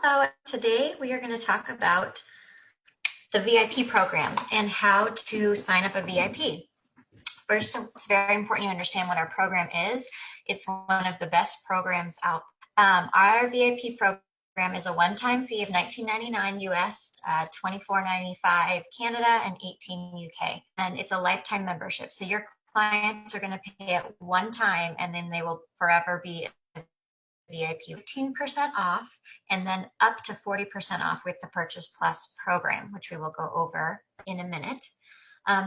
Hello, today we are going to talk about the VIP program and how to sign up a VIP. First, it's very important you understand what our program is. It's one of the best programs out. Our VIP program is a one-time fee of $19.99 US, $24.95 Canada, and $18 UK. And it's a lifetime membership. So your clients are going to pay it one time and then they will forever be VIP 15% off, and then up to 40% off with the Purchase Plus program, which we will go over in a minute.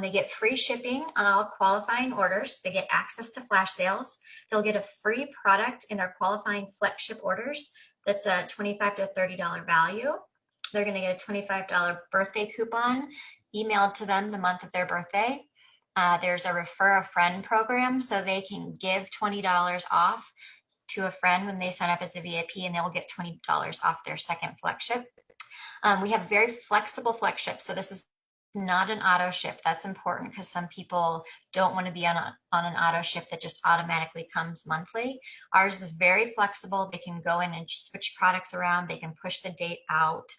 They get free shipping on all qualifying orders. They get access to flash sales. They'll get a free product in their qualifying flex ship orders. That's a $25 to $30 value. They're going to get a $25 birthday coupon emailed to them the month of their birthday. There's a refer a friend program, so they can give $20 off to a friend when they sign up as a VIP, and they'll get $20 off their second flex ship. We have very flexible flex ships, so this is not an auto ship. That's important because some people don't want to be on an auto ship that just automatically comes monthly. Ours is very flexible. They can go in and switch products around. They can push the date out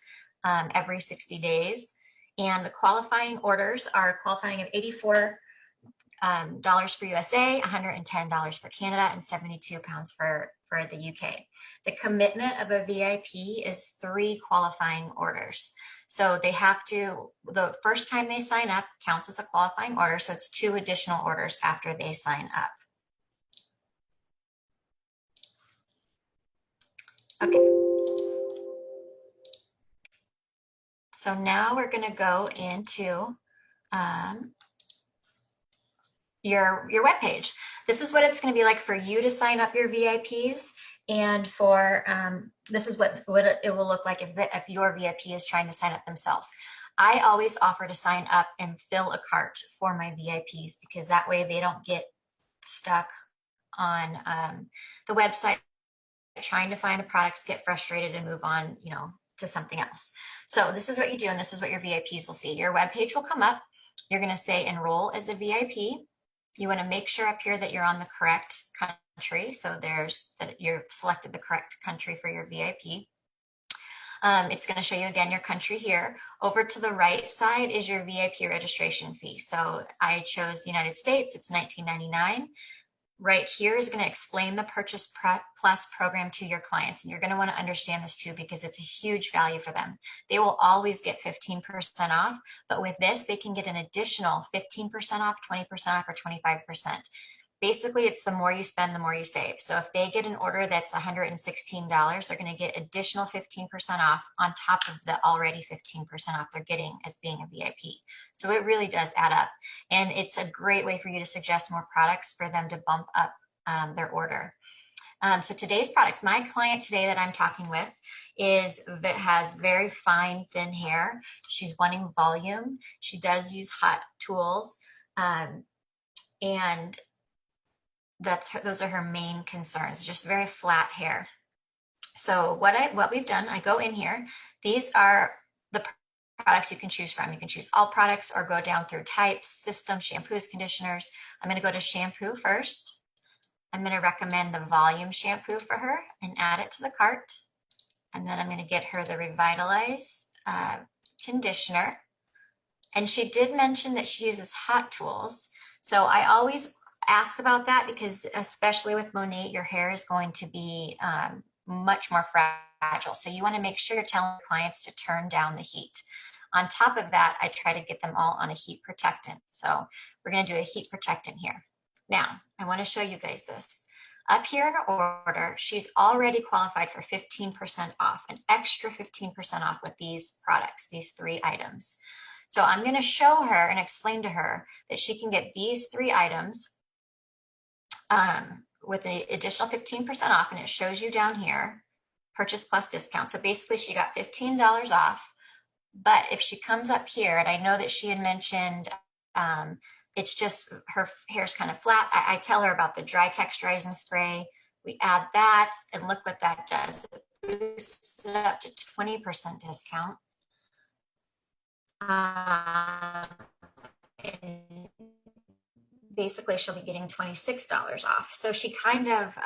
every 60 days. And the qualifying orders are qualifying of $84 for USA, $110 for Canada, and 72 pounds for the UK. The commitment of a VIP is 3 qualifying orders. So they have to, the first time they sign up counts as a qualifying order, so it's 2 additional orders after they sign up. Okay. So now we're going to go into your web page. This is what it's going to be like for you to sign up your VIPs, and for this is what it will look like if your VIP is trying to sign up themselves. I always offer to sign up and fill a cart for my VIPs because that way they don't get stuck on the website trying to find the products, get frustrated, and move on, to something else. So this is what you do, and this is what your VIPs will see. Your web page will come up. You're going to say enroll as a VIP. You want to make sure up here that you're on the correct country. So that you're selected the correct country for your VIP. It's going to show you again your country here. Over to the right side is your VIP registration fee. So I chose the United States. It's $19.99. Right here is going to explain the Purchase Plus program to your clients. And you're going to want to understand this too, because it's a huge value for them. They will always get 15% off, but with this, they can get an additional 15% off, 20% off, or 25%. Basically, it's the more you spend, the more you save. So if they get an order that's $116, they're going to get additional 15% off on top of the already 15% off they're getting as being a VIP. So it really does add up. And it's a great way for you to suggest more products for them to bump up their order. So today's products, my client today that I'm talking with has very fine, thin hair. She's wanting volume. She does use hot tools. And those are her main concerns, just very flat hair. So what we've done, I go in here. These are the products you can choose from. You can choose all products or go down through types, systems, shampoos, conditioners. I'm going to go to shampoo first. I'm going to recommend the volume shampoo for her and add it to the cart. And then I'm going to get her the Revitalize conditioner. And she did mention that she uses hot tools. So I always ask about that because especially with Monat, your hair is going to be much more fragile. So you want to make sure you're telling clients to turn down the heat. On top of that, I try to get them all on a heat protectant. So we're going to do a heat protectant here. Now, I want to show you guys this. Up here in her order, she's already qualified for 15% off, an extra 15% off with these products, these 3 items. So I'm going to show her and explain to her that she can get these 3 items with an additional 15% off, and it shows you down here, Purchase Plus discount. So basically she got $15 off, but if she comes up here, and I know that she had mentioned it's just her hair's kind of flat. I tell her about the dry texturizing spray. We add that, and look what that does. It boosts it up to 20% discount. And basically she'll be getting $26 off. So she kind of,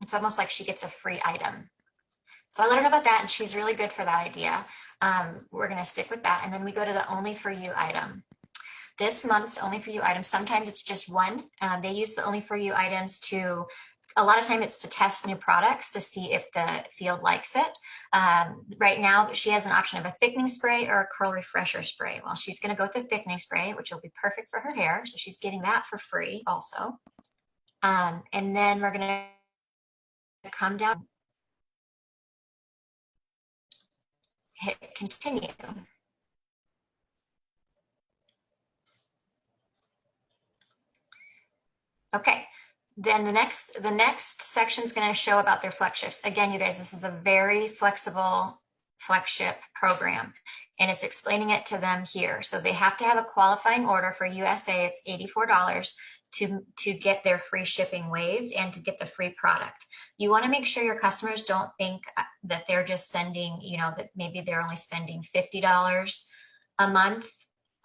it's almost like she gets a free item. So I let her know about that, and she's really good for that idea. We're going to stick with that. And then we go to the only for you item. This month's only for you items, sometimes it's just one. They use the only for you items to, a lot of time it's to test new products to see if the field likes it. Right now she has an option of a thickening spray or a curl refresher spray. Well, she's going to go with the thickening spray, which will be perfect for her hair. So she's getting that for free also. And then we're going to come down, hit continue. Okay, then the next section is going to show about their flex shifts. Again, you guys, this is a very flexible flex ship program, and it's explaining it to them here. So they have to have a qualifying order. For USA, it's $84 to get their free shipping waived and to get the free product. You want to make sure your customers don't think that they're just sending, you know, that maybe they're only spending $50 a month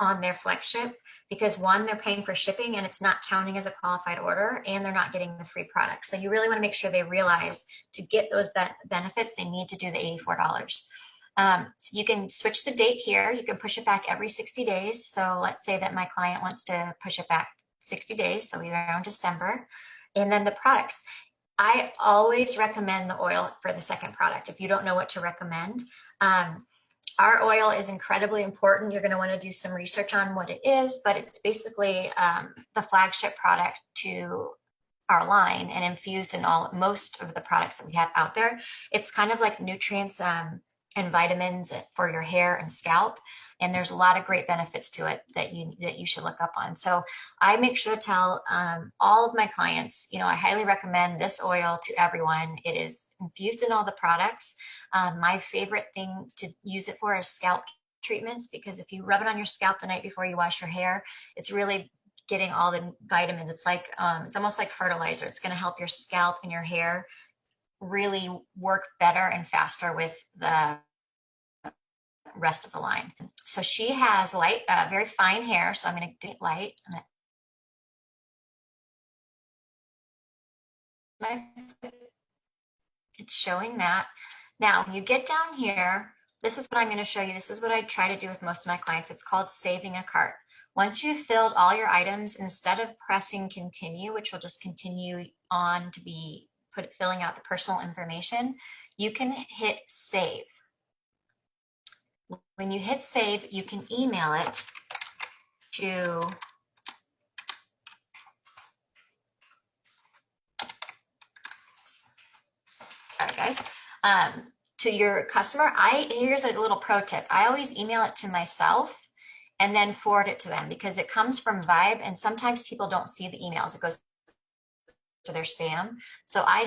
on their flex ship, because one, they're paying for shipping and it's not counting as a qualified order, and they're not getting the free product. So you really want to make sure they realize to get those benefits, they need to do the $84. So you can switch the date here. You can push it back every 60 days. So let's say that my client wants to push it back 60 days. So we're around December. And then the products. I always recommend the oil for the second product. If you don't know what to recommend, our oil is incredibly important. You're going to want to do some research on what it is, but it's basically the flagship product to our line and infused in most of the products that we have out there. It's kind of like nutrients and vitamins for your hair and scalp. And there's a lot of great benefits to it that you should look up on. So I make sure to tell all of my clients, you know, I highly recommend this oil to everyone. It is infused in all the products. My favorite thing to use it for is scalp treatments, because if you rub it on your scalp the night before you wash your hair, it's really getting all the vitamins. It's like, it's almost like fertilizer. It's going to help your scalp and your hair really work better and faster with the rest of the line. So she has light, very fine hair. So I'm going to do light. It's showing that. Now, when you get down here, this is what I'm going to show you. This is what I try to do with most of my clients. It's called saving a cart. Once you've filled all your items, instead of pressing continue, which will just continue on to be filling out the personal information, you can hit save. When you hit save, you can email it to sorry guys, to your customer. Here's a little pro tip. I always email it to myself and then forward it to them, because it comes from Vibe and sometimes people don't see the emails. It goes to their spam. So I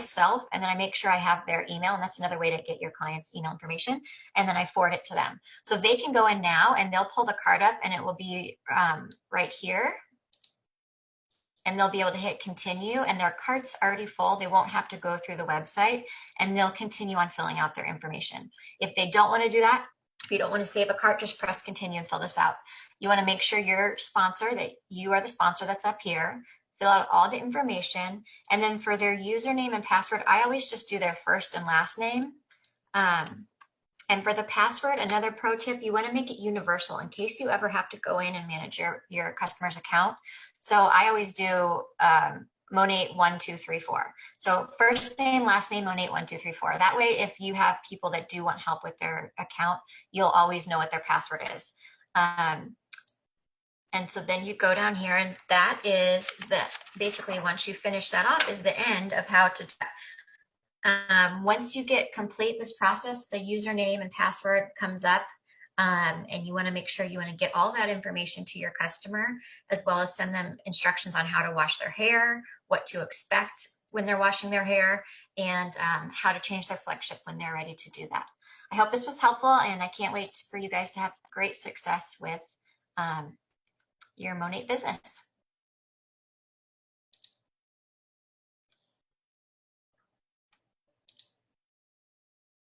and then I make sure I have their email, and that's another way to get your clients' email information. And then I forward it to them. So they can go in now and they'll pull the card up and it will be right here. And they'll be able to hit continue, and their cart's already full. They won't have to go through the website, and they'll continue on filling out their information. If they don't want to do that, if you don't want to save a cart, just press continue and fill this out. You want to make sure your sponsor, that you are the sponsor that's up here, fill out all the information. And then for their username and password, I always just do their first and last name. And for the password, another pro tip, you want to make it universal in case you ever have to go in and manage your customer's account. So I always do Monate1234. So first name, last name, Monate1234. That way, if you have people that do want help with their account, you'll always know what their password is. And so then you go down here, and that is basically once you finish that off is the end of how to do that. Once you complete this process, the username and password comes up, and you want to make sure you want to get all that information to your customer, as well as send them instructions on how to wash their hair, what to expect when they're washing their hair, and how to change their flex ship when they're ready to do that. I hope this was helpful, and I can't wait for you guys to have great success with your Monate business.